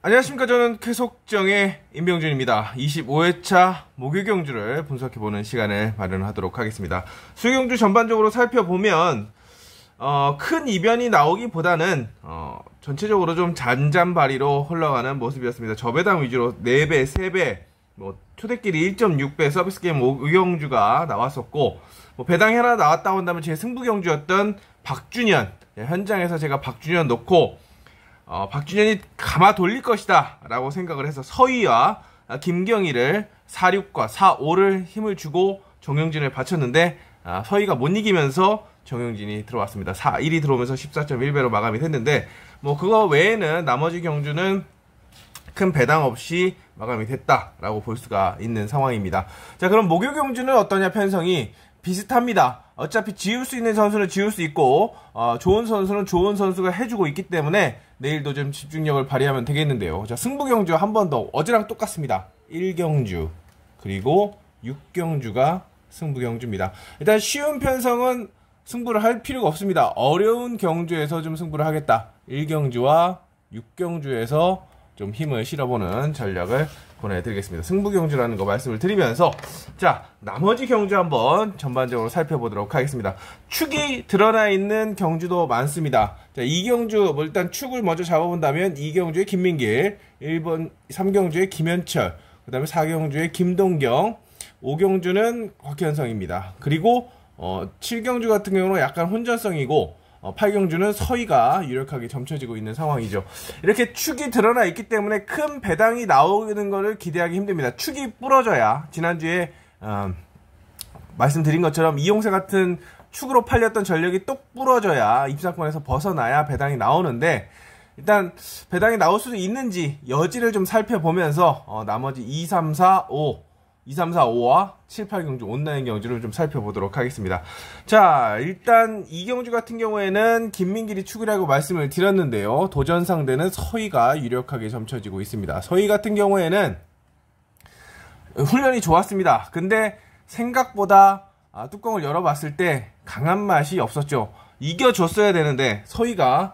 안녕하십니까. 저는 쾌속정의 임병준입니다. 25회차 목요경주를 분석해보는 시간을 마련하도록 하겠습니다. 수요경주 전반적으로 살펴보면 큰 이변이 나오기보다는 전체적으로 좀 잔잔바리로 흘러가는 모습이었습니다. 저배당 위주로 4배, 3배, 초대끼리 1.6배 서비스게임 목요경주가 나왔었고, 배당이 하나 나왔다고 한다면 제 승부경주였던 박준현, 현장에서 제가 박준현 놓고 박준현이 감아 돌릴 것이다 라고 생각을 해서 서희와 김경희를 4-6과 4-5를 힘을 주고 정영진을 바쳤는데 서희가 못 이기면서 정영진이 들어왔습니다. 4-1이 들어오면서 14.1배로 마감이 됐는데 그거 외에는 나머지 경주는 큰 배당 없이 마감이 됐다라고 볼 수가 있는 상황입니다. 자, 그럼 목요 경주는 어떠냐? 편성이 비슷합니다. 어차피 지울 수 있는 선수는 지울 수 있고 좋은 선수는 좋은 선수가 해주고 있기 때문에 내일도 좀 집중력을 발휘하면 되겠는데요. 자, 승부경주 한 번 더 어제랑 똑같습니다. 1경주 그리고 6경주가 승부경주입니다. 일단 쉬운 편성은 승부를 할 필요가 없습니다. 어려운 경주에서 좀 승부를 하겠다. 1경주와 6경주에서 좀 힘을 실어보는 전략을 보내드리겠습니다. 승부경주라는 거 말씀을 드리면서, 자, 나머지 경주 한번 전반적으로 살펴보도록 하겠습니다. 축이 드러나 있는 경주도 많습니다. 자, 2경주, 일단 축을 먼저 잡아본다면 2경주의 김민길, 3경주의 김현철, 그 다음에 4경주의 김동경, 5경주는 곽현성입니다. 그리고 7경주 같은 경우는 약간 혼전성이고 8경주는 서희가 유력하게 점쳐지고 있는 상황이죠. 이렇게 축이 드러나 있기 때문에 큰 배당이 나오는 것을 기대하기 힘듭니다. 축이 부러져야, 지난주에 말씀드린 것처럼 이용세 같은 축으로 팔렸던 전력이 똑 부러져야 입상권에서 벗어나야 배당이 나오는데, 일단 배당이 나올 수도 있는지 여지를 좀 살펴보면서 나머지 2, 3, 4, 5와 7, 8경주 온라인 경주를 좀 살펴보도록 하겠습니다. 자, 일단 이 경주 같은 경우에는 김민길이 축이라고 말씀을 드렸는데요. 도전 상대는 서희가 유력하게 점쳐지고 있습니다. 서희 같은 경우에는 훈련이 좋았습니다. 근데 생각보다 뚜껑을 열어봤을 때 강한 맛이 없었죠. 이겨줬어야 되는데 서희가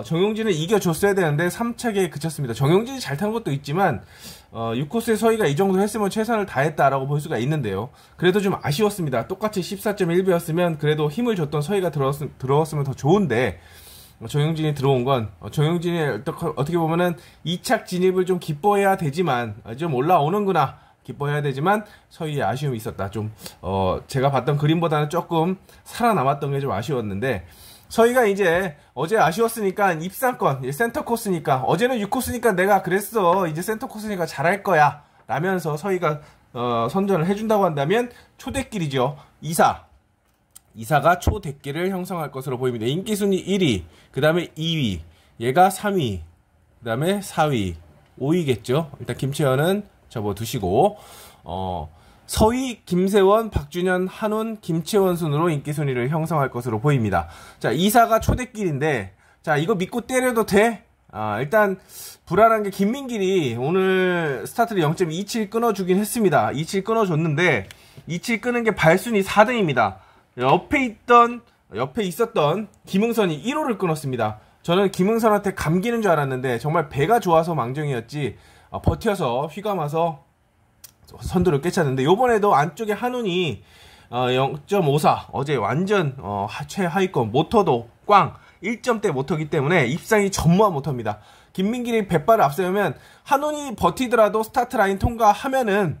정용진을 이겨줬어야 되는데 3착에 그쳤습니다. 정용진이 잘 타는 것도 있지만 6코스의 서희가 이 정도 했으면 최선을 다했다라고 볼 수가 있는데요. 그래도 좀 아쉬웠습니다. 똑같이 14.1배였으면 그래도 힘을 줬던 서희가 들어왔으면 더 좋은데, 정용진이 들어온 건 정용진이 어떻게 보면은 2착 진입을 좀 기뻐해야 되지만, 좀 올라오는구나 기뻐해야 되지만 서희의 아쉬움이 있었다. 좀 제가 봤던 그림보다는 조금 살아남았던 게 좀 아쉬웠는데, 서희가 이제 어제 아쉬웠으니까 입상권, 센터 코스니까, 어제는 6코스니까 내가 그랬어, 이제 센터 코스니까 잘할 거야 라면서 서희가 선전을 해준다고 한다면 초대길이죠. 2사가 초대길을 형성할 것으로 보입니다. 인기순위 1위, 그 다음에 2위, 얘가 3위, 그 다음에 4위, 5위겠죠. 일단 김채연은 접어두시고 서희, 김세원, 박준현, 한운, 김채원 순으로 인기순위를 형성할 것으로 보입니다. 자, 2사가 초대길인데, 자, 이거 믿고 때려도 돼? 일단 불안한 게 김민길이 오늘 스타트를 0.27 끊어주긴 했습니다. 27 끊어줬는데 27 끊은 게 발순위 4등입니다. 옆에 있었던 김흥선이 1호를 끊었습니다. 저는 김흥선한테 감기는 줄 알았는데 정말 배가 좋아서 망정이었지, 버텨서 휘감아서 선두를 꿰찼는데, 요번에도 안쪽에 한운이 0.54, 어제 완전 최하위권, 모터도 꽝 1점대 모터기 때문에 입상이 전무한 모터입니다. 김민길이 백발을 앞세우면 한운이 버티더라도 스타트 라인 통과하면은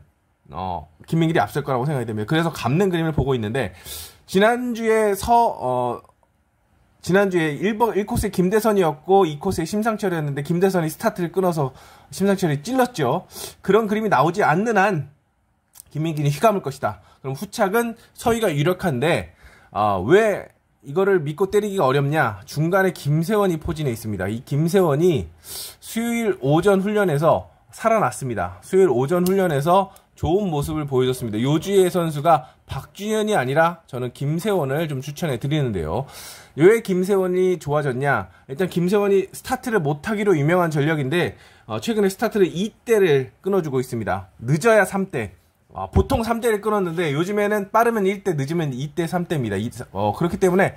김민길이 앞설 거라고 생각이 됩니다. 그래서 감는 그림을 보고 있는데, 지난주에 1코스의 김대선이었고 2코스의 심상철이었는데 김대선이 스타트를 끊어서 심상철이 찔렀죠. 그런 그림이 나오지 않는 한 김민길이 휘감을 것이다. 그럼 후착은 서희가 유력한데 왜 이거를 믿고 때리기가 어렵냐? 중간에 김세원이 포진해 있습니다. 이 김세원이 수요일 오전 훈련에서 살아났습니다. 수요일 오전 훈련에서 좋은 모습을 보여줬습니다. 요주의 선수가 박준현이 아니라 저는 김세원을 좀 추천해 드리는데요. 왜 김세원이 좋아졌냐? 일단 김세원이 스타트를 못하기로 유명한 전력인데 최근에 스타트를 2대를 끊어주고 있습니다. 늦어야 3대. 보통 3대를 끊었는데 요즘에는 빠르면 1대, 늦으면 2대, 3대입니다. 그렇기 때문에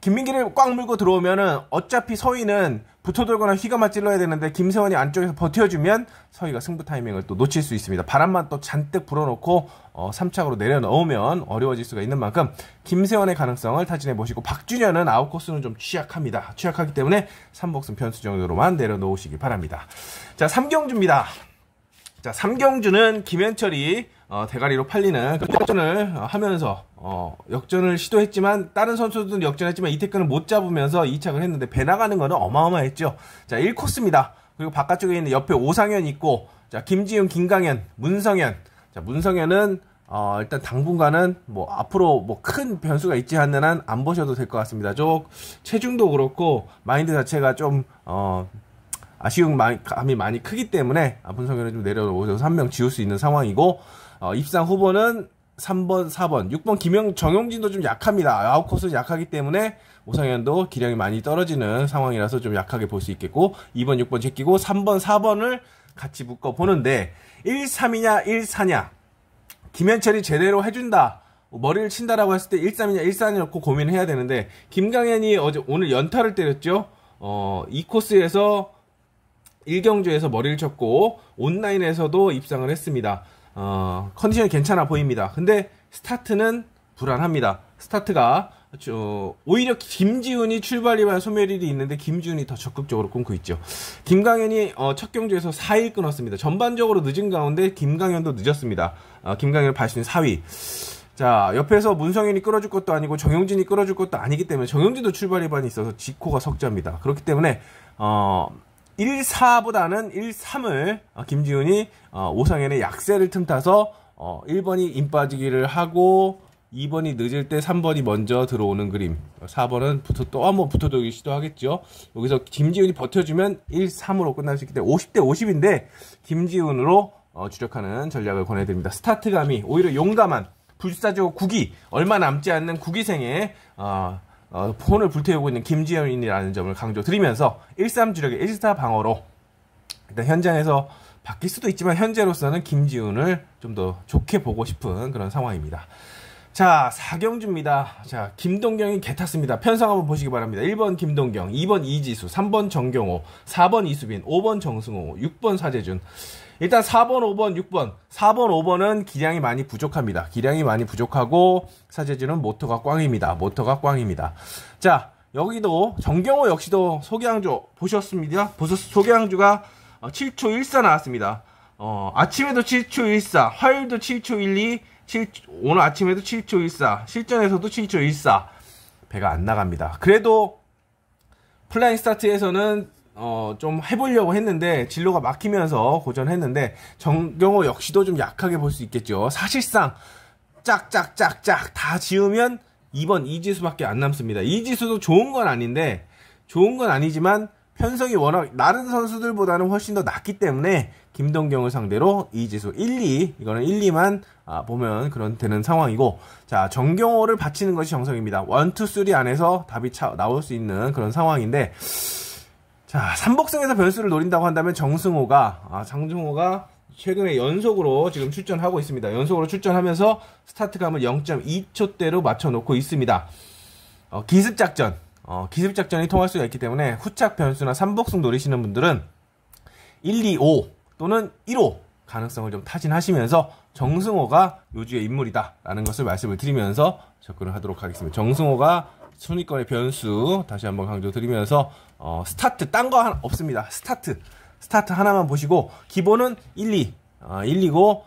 김민기를 꽉 물고 들어오면은 어차피 서희는 붙어 돌거나 휘가마 찔러야 되는데 김세원이 안쪽에서 버텨주면 서희가 승부 타이밍을 또 놓칠 수 있습니다. 바람만 또 잔뜩 불어넣고 3착으로 내려놓으면 어려워질 수가 있는 만큼 김세원의 가능성을 타진해 보시고, 박준현은 아웃코스는 좀 취약합니다. 취약하기 때문에 3복승 편수 정도로만 내려놓으시기 바랍니다. 자, 3경주입니다. 자, 3경주는 김현철이 대가리로 팔리는 역전을 하면서 역전을 시도했지만, 다른 선수들은 역전했지만 이태근을 못 잡으면서 2착을 했는데 배 나가는 거는 어마어마했죠. 자, 1코스입니다. 그리고 바깥쪽에 있는 옆에 오상현 있고, 자, 김지훈, 김강현, 문성현. 자, 문성현은 일단 당분간은 뭐 앞으로 뭐 큰 변수가 있지 않는 한 안 보셔도 될 것 같습니다. 체중도 그렇고 마인드 자체가 좀 아쉬운 감이 많이 크기 때문에 문성현을 좀 내려오셔서 한 명 지울 수 있는 상황이고, 입상 후보는 3번, 4번, 6번 정용진도 좀 약합니다. 아웃코스는 약하기 때문에 오상현도 기량이 많이 떨어지는 상황이라서 좀 약하게 볼 수 있겠고, 2번, 6번 제끼고 3번, 4번을 같이 묶어보는데 1, 3이냐 1, 4냐, 김현철이 제대로 해준다, 머리를 친다라고 했을 때 1, 3이냐 1, 4냐 놓고 고민을 해야 되는데, 김강현이 오늘 연타를 때렸죠. 이 코스에서 1경주에서 머리를 쳤고 온라인에서도 입상을 했습니다. 컨디션이 괜찮아 보입니다. 근데 스타트는 불안합니다. 스타트가 오히려 김지훈이 출발이만 소멸일이 있는데 김지훈이 더 적극적으로 끊고 있죠. 김강현이 첫 경주에서 4일 끊었습니다. 전반적으로 늦은 가운데 김강현도 늦었습니다. 김강현을 발신 4위. 자, 옆에서 문성현이 끌어줄 것도 아니고 정용진이 끌어줄 것도 아니기 때문에, 정용진도 출발 위반이 있어서 지코가 석자입니다. 그렇기 때문에 1, 4보다는 1, 3을 김지훈이 오상현의 약세를 틈타서 1번이 임 빠지기를 하고 2번이 늦을 때 3번이 먼저 들어오는 그림, 4번은 또 한번 붙어들기 시도하겠죠. 여기서 김지훈이 버텨주면 1, 3으로 끝날 수 있기 때문에 50대 50인데 김지훈으로 주력하는 전략을 권해드립니다. 스타트감이 오히려 용감한 불사조 9기, 얼마 남지 않는 9기생의 폰을 불태우고 있는 김지현이라는 점을 강조드리면서 1-3 주력의 1-4 방어로 일단 현장에서 바뀔 수도 있지만 현재로서는 김지훈을 좀 더 좋게 보고 싶은 그런 상황입니다. 자, 4경주입니다. 자, 김동경이 개탔습니다. 편성 한번 보시기 바랍니다. 1번 김동경, 2번 이지수, 3번 정경호, 4번 이수빈, 5번 정승호, 6번 사재준. 일단 4번, 5번, 6번. 4번, 5번은 기량이 많이 부족합니다. 기량이 많이 부족하고 사재준은 모터가 꽝입니다. 모터가 꽝입니다. 자, 여기도 정경호 역시도 소개항주 보셨습니다. 소개항주가 7초 14 나왔습니다. 아침에도 7초 14, 화요일도 7초 12, 오늘 아침에도 7초 14, 실전에서도 7초 14. 배가 안 나갑니다. 그래도 플라잉 스타트에서는 좀 해보려고 했는데 진로가 막히면서 고전했는데, 정경호 역시도 좀 약하게 볼 수 있겠죠. 사실상 짝짝짝짝 다 지으면 2번 이지수밖에 안 남습니다. 이지수도 좋은 건 아니지만 편성이 워낙 다른 선수들보다는 훨씬 더 낫기 때문에 김동경을 상대로 이지수 1, 2, 이거는 1, 2만 보면 그런 되는 상황이고, 자, 정경호를 바치는 것이 정석입니다. 1, 2, 3 안에서 답이 나올 수 있는 그런 상황인데, 자, 3복승에서 변수를 노린다고 한다면 장승호가 최근에 연속으로 지금 출전하고 있습니다. 연속으로 출전하면서 스타트감을 0.2초대로 맞춰놓고 있습니다. 기습작전이 통할 수가 있기 때문에 후착 변수나 3복승 노리시는 분들은 1, 2, 5 또는 1호 가능성을 좀 타진하시면서 정승호가 요주의 인물이다 라는 것을 말씀을 드리면서 접근을 하도록 하겠습니다. 정승호가 순위권의 변수 다시 한번 강조드리면서 스타트 딴 거 없습니다. 스타트 하나만 보시고 기본은 1, 2 1이고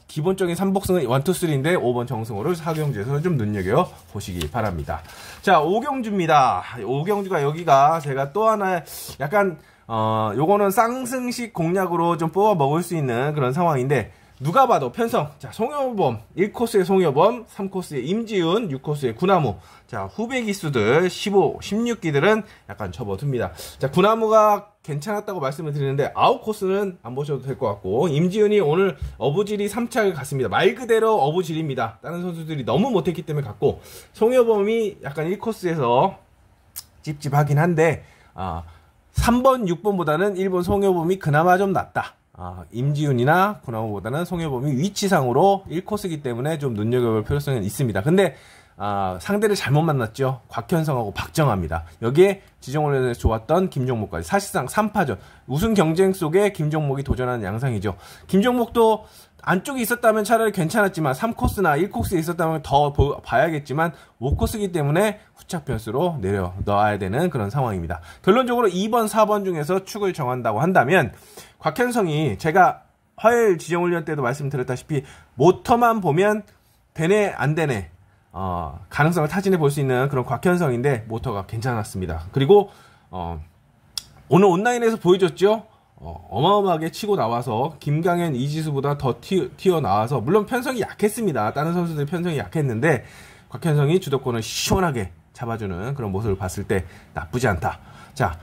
기본적인 3복승은 1, 2, 3인데 5번 정승호를 4경주에서 좀 눈여겨보시기 바랍니다. 자, 5경주입니다. 5경주가 여기가 제가 또 하나 약간 요거는 쌍승식 공략으로 좀 뽑아 먹을 수 있는 그런 상황인데, 누가 봐도 편성. 자, 송여범 1코스의 송여범, 3코스의 임지훈, 6코스의 구나무. 자, 후배 기수들 15, 16기들은 약간 접어둡니다. 자, 구나무가 괜찮았다고 말씀을 드리는데 아웃코스는 안 보셔도 될 것 같고, 임지훈이 오늘 어부질이 3착을 갔습니다. 말 그대로 어부질입니다. 다른 선수들이 너무 못했기 때문에 갔고, 송여범이 약간 1코스에서 찝찝하긴 한데 3번, 6번보다는 1번 송여범이 그나마 좀 낫다. 임지훈이나 구나무보다는 송여범이 위치상으로 1코스이기 때문에 좀 눈여겨볼 필요성은 있습니다. 근데 상대를 잘못 만났죠. 곽현성하고 박정아입니다. 여기에 지정훈련에서 좋았던 김종목까지 사실상 3파전 우승 경쟁 속에 김종목이 도전하는 양상이죠. 김종목도 안쪽에 있었다면 차라리 괜찮았지만 3코스나 1코스에 있었다면 더 봐야겠지만 5코스이기 때문에 후착 변수로 내려 넣어야 되는 그런 상황입니다. 결론적으로 2번, 4번 중에서 축을 정한다고 한다면 곽현성이 제가 화요일 지정훈련 때도 말씀드렸다시피 모터만 보면 되네 안 되네 가능성을 타진해 볼 수 있는 그런 곽현성인데 모터가 괜찮았습니다. 그리고 오늘 온라인에서 보여줬죠. 어마어마하게 치고 나와서 김강현, 이지수보다 더 튀어나와서 물론 편성이 약했습니다. 다른 선수들 편성이 약했는데 곽현성이 주도권을 시원하게 잡아주는 그런 모습을 봤을 때 나쁘지 않다. 자,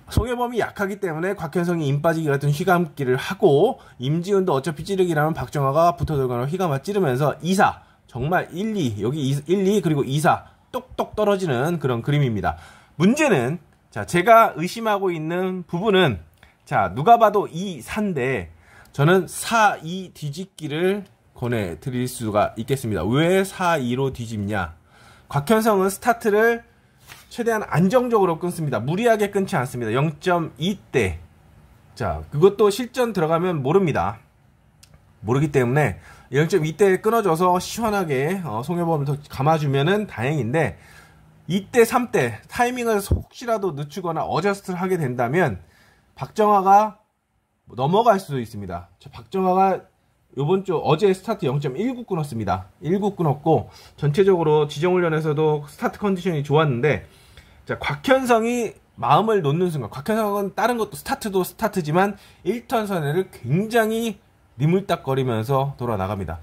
송혜범이 약하기 때문에 곽현성이 임 빠지기 같은 휘감기를 하고 임지훈도 어차피 찌르기라면 박정아가 붙어들거나 휘감아 찌르면서 2사 정말 1, 2 여기 1, 2 그리고 2사 똑똑 떨어지는 그런 그림입니다. 문제는 자 제가 의심하고 있는 부분은 자 누가 봐도 2, 4인데 저는 4, 2 뒤집기를 권해드릴 수가 있겠습니다. 왜 4, 2로 뒤집냐? 곽현성은 스타트를 최대한 안정적으로 끊습니다. 무리하게 끊지 않습니다. 0.2대. 자, 그것도 실전 들어가면 모릅니다. 모르기 때문에 0.2대 끊어져서 시원하게 송혜범을 더 감아주면은 다행인데 2대, 3대 타이밍을 혹시라도 늦추거나 어저스트를 하게 된다면 박정아가 넘어갈 수도 있습니다. 박정아가 요번 주 어제 스타트 0.19 끊었습니다. 19 끊었고 전체적으로 지정훈련에서도 스타트 컨디션이 좋았는데 자 곽현성이 마음을 놓는 순간 곽현성은 다른 것도 스타트도 스타트지만 1턴 선회를 굉장히 니물딱거리면서 돌아 나갑니다.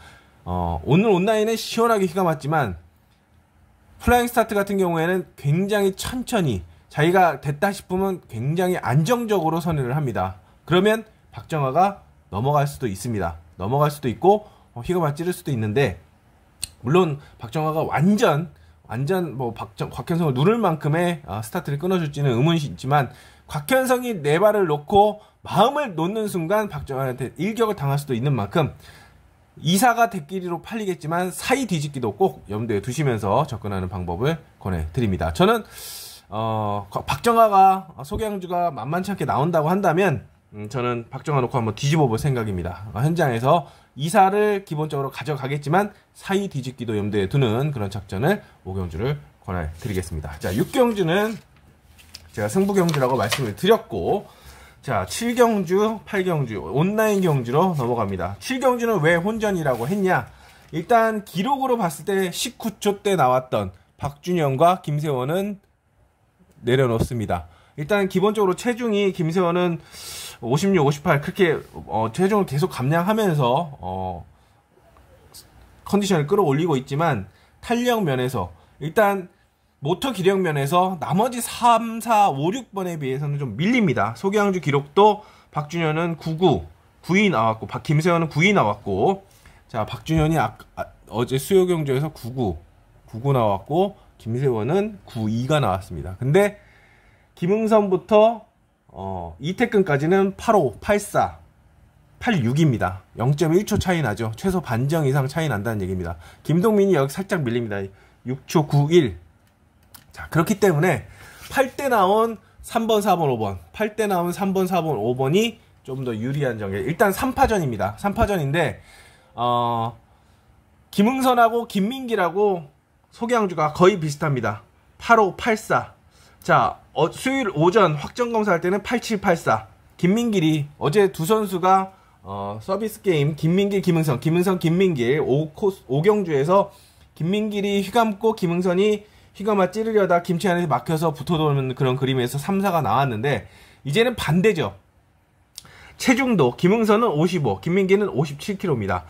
오늘 온라인은 시원하게 휘가 맞지만 플라잉 스타트 같은 경우에는 굉장히 천천히 자기가 됐다 싶으면 굉장히 안정적으로 선회를 합니다. 그러면 박정아가 넘어갈 수도 있습니다. 넘어갈 수도 있고 휘가 맞찌를 수도 있는데 물론 박정아가 완전 뭐 곽현성을 누를 만큼의 스타트를 끊어줄지는 의문이 있지만 곽현성이 네 발을 놓고 마음을 놓는 순간 박정아한테 일격을 당할 수도 있는 만큼 2사가 대끼리로 팔리겠지만 사이 뒤집기도 꼭 염두에 두시면서 접근하는 방법을 권해드립니다. 저는 박정아가 소개양주가 만만치 않게 나온다고 한다면 저는 박정아 놓고 한번 뒤집어 볼 생각입니다. 현장에서 2사를 기본적으로 가져가겠지만 사이 뒤집기도 염두에 두는 그런 작전을 5경주를 권해드리겠습니다. 자, 6경주는 제가 승부경주라고 말씀을 드렸고 자, 7경주, 8경주 온라인 경주로 넘어갑니다. 7경주는 왜 혼전이라고 했냐? 일단 기록으로 봤을 때 19초 때 나왔던 박준영과 김세원은 내려놓습니다. 일단 기본적으로 체중이 김세원은 56, 58 그렇게 체중을 계속 감량하면서 컨디션을 끌어올리고 있지만 탄력 면에서 일단 모터 기력 면에서 나머지 3, 4, 5, 6번에 비해서는 좀 밀립니다. 소개양주 기록도 박준현은 99, 9위 나왔고 김세원은 9위 나왔고 자 박준현이 어제 수요경주에서 99 나왔고 김세원은 92가 나왔습니다. 근데 김응선부터 이태근까지는 85, 84, 86입니다. 0.1초 차이 나죠. 최소 반정 이상 차이 난다는 얘기입니다. 김동민이 여기 살짝 밀립니다. 6초 91. 자, 그렇기 때문에 8대 나온 3번, 4번, 5번 8대 나온 3번, 4번, 5번이 좀 더 유리한 전개. 일단 3파전입니다. 3파전인데 김응선하고 김민기라고 소개양주가 거의 비슷합니다. 85, 84. 자, 수요일 오전 확정 검사할 때는 87, 84. 김민길이 어제 두 선수가 서비스 게임 김민길, 김응선, 김민길 5경주에서 김민길이 휘감고 김응선이 휘감아 찌르려다 김치 안에서 막혀서 붙어도는 그런 그림에서 3사가 나왔는데 이제는 반대죠. 체중도 김응선은 55, 김민기는 57kg입니다.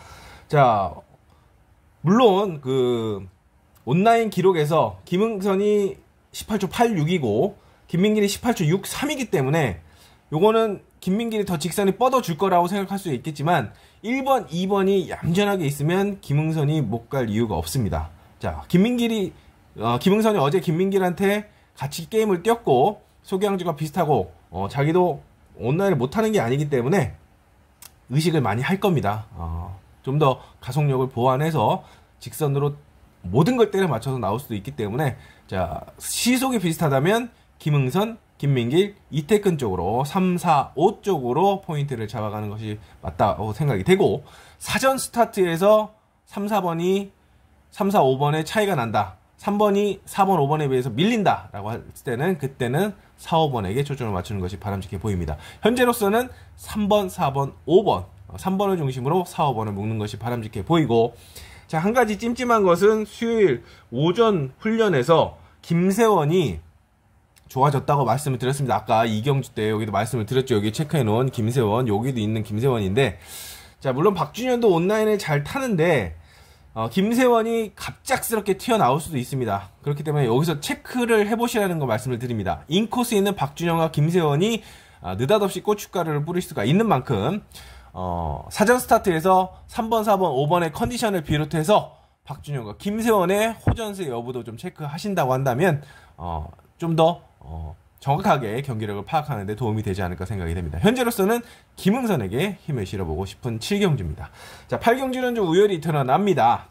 자, 물론 그 온라인 기록에서 김응선이 18초 86이고 김민길이 18초 63이기 때문에 요거는 김민길이 더 직선이 뻗어줄 거라고 생각할 수 있겠지만 1번, 2번이 얌전하게 있으면 김응선이 못 갈 이유가 없습니다. 자, 김응선이 어제 김민길한테 같이 게임을 뛰었고 소개양주가 비슷하고 자기도 온라인을 못하는 게 아니기 때문에 의식을 많이 할 겁니다. 좀 더 가속력을 보완해서 직선으로 모든 걸 때려 맞춰서 나올 수도 있기 때문에 자, 시속이 비슷하다면 김응선, 김민길, 이태근 쪽으로 3, 4, 5 쪽으로 포인트를 잡아가는 것이 맞다고 생각이 되고, 사전 스타트에서 3, 4번이 3, 4, 5번의 차이가 난다, 3번이 4번, 5번에 비해서 밀린다 라고 할 때는 그때는 4, 5번에게 초점을 맞추는 것이 바람직해 보입니다. 현재로서는 3번, 4번, 5번 3번을 중심으로 4, 5번을 묶는 것이 바람직해 보이고, 자, 한 가지 찜찜한 것은 수요일 오전 훈련에서 김세원이 좋아졌다고 말씀을 드렸습니다. 아까 이경주 때 여기도 말씀을 드렸죠. 여기 체크해 놓은 김세원, 여기도 있는 김세원인데, 자, 물론 박준현도 온라인을 잘 타는데 김세원이 갑작스럽게 튀어나올 수도 있습니다. 그렇기 때문에 여기서 체크를 해보시라는 거 말씀을 드립니다. 인코스에 있는 박준현과 김세원이 느닷없이 고춧가루를 뿌릴 수가 있는 만큼 사전 스타트에서 3번, 4번, 5번의 컨디션을 비롯해서 박준현과 김세원의 호전세 여부도 좀 체크하신다고 한다면 좀 더 정확하게 경기력을 파악하는 데 도움이 되지 않을까 생각이 됩니다. 현재로서는 김응선에게 힘을 실어보고 싶은 7경주입니다. 자, 8경주는 좀 우열이 드러납니다.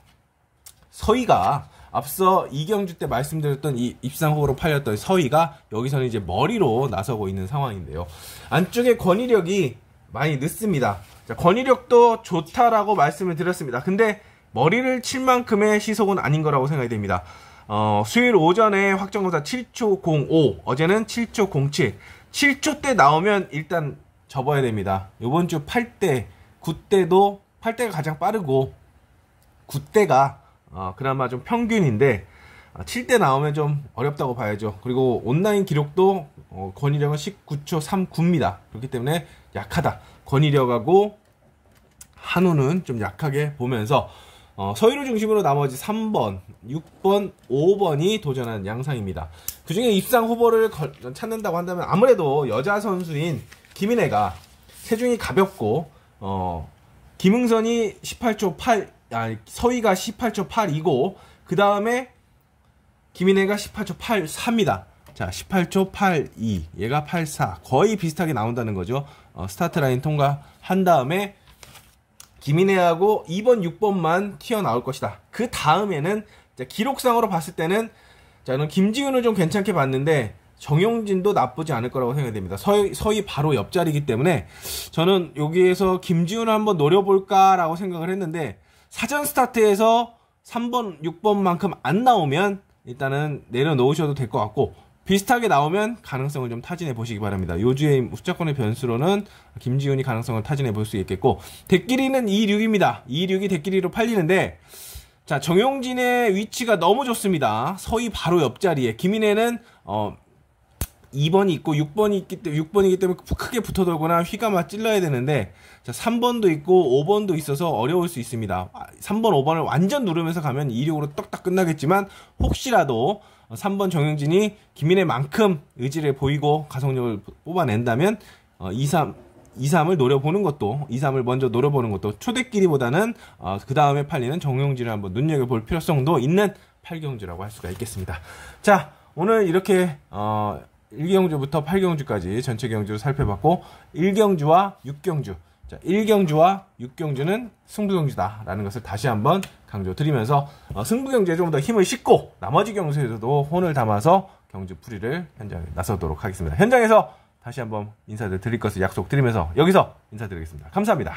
서희가 앞서 2경주 때 말씀드렸던 이 입상 후보로 팔렸던 서희가 여기서는 이제 머리로 나서고 있는 상황인데요. 안쪽에 권위력이 많이 늦습니다. 자, 권위력도 좋다라고 말씀을 드렸습니다. 근데 머리를 칠 만큼의 시속은 아닌 거라고 생각이 됩니다. 수요일 오전에 확정검사 7초 05, 어제는 7초 07. 7초 때 나오면 일단 접어야 됩니다. 요번 주 8대, 9대도 8대가 가장 빠르고 9대가 그나마 좀 평균인데 7대 나오면 좀 어렵다고 봐야죠. 그리고 온라인 기록도 권위력은 19초 39입니다. 그렇기 때문에 약하다. 권위력하고 한우는 좀 약하게 보면서 서희를 중심으로 나머지 3번, 6번, 5번이 도전하는 양상입니다. 그 중에 입상 후보를 찾는다고 한다면 아무래도 여자 선수인 김인혜가 체중이 가볍고 김응선이 18초 8, 서희가 18초 8이고 그 다음에 김인혜가 18초 84입니다. 자, 18초 82, 얘가 84, 거의 비슷하게 나온다는 거죠. 스타트 라인 통과한 다음에 김인혜하고 2번, 6번만 튀어나올 것이다. 그 다음에는 기록상으로 봤을 때는 저는 김지훈을 좀 괜찮게 봤는데 정용진도 나쁘지 않을 거라고 생각이 됩니다. 서희 바로 옆자리이기 때문에 저는 여기에서 김지훈을 한번 노려볼까라고 생각을 했는데 사전 스타트에서 3번, 6번만큼 안 나오면 일단은 내려놓으셔도 될 것 같고, 비슷하게 나오면 가능성을 좀 타진해 보시기 바랍니다. 요주의 숫자권의 변수로는 김지훈이 가능성을 타진해 볼 수 있겠고, 대끼리는 2-6입니다. 2-6이 대끼리로 팔리는데, 자, 정용진의 위치가 너무 좋습니다. 서희 바로 옆자리에. 김인혜는 2번이 있고 6번이기 때문에 크게 붙어 돌거나 휘감아 찔러야 되는데, 자, 3번도 있고 5번도 있어서 어려울 수 있습니다. 3번, 5번을 완전 누르면서 가면 2-6으로 떡딱 끝나겠지만, 혹시라도 3번 정영진이 김인혜만큼 의지를 보이고 가속력을 뽑아낸다면 2-3을 노려보는 것도, 2-3을 먼저 노려보는 것도 초대끼리보다는 그 다음에 팔리는 정영진을 한번 눈여겨볼 필요성도 있는 8경주라고 할 수가 있겠습니다. 자, 오늘 이렇게 1경주부터 8경주까지 전체 경주를 살펴봤고, 1경주와 6경주, 자, 1경주와 6경주는 승부경주다라는 것을 다시 한번 강조드리면서 승부경주에 좀 더 힘을 싣고 나머지 경주에서도 혼을 담아서 경주 풀이를 현장에 나서도록 하겠습니다. 현장에서 다시 한번 인사를 드릴 것을 약속드리면서 여기서 인사드리겠습니다. 감사합니다.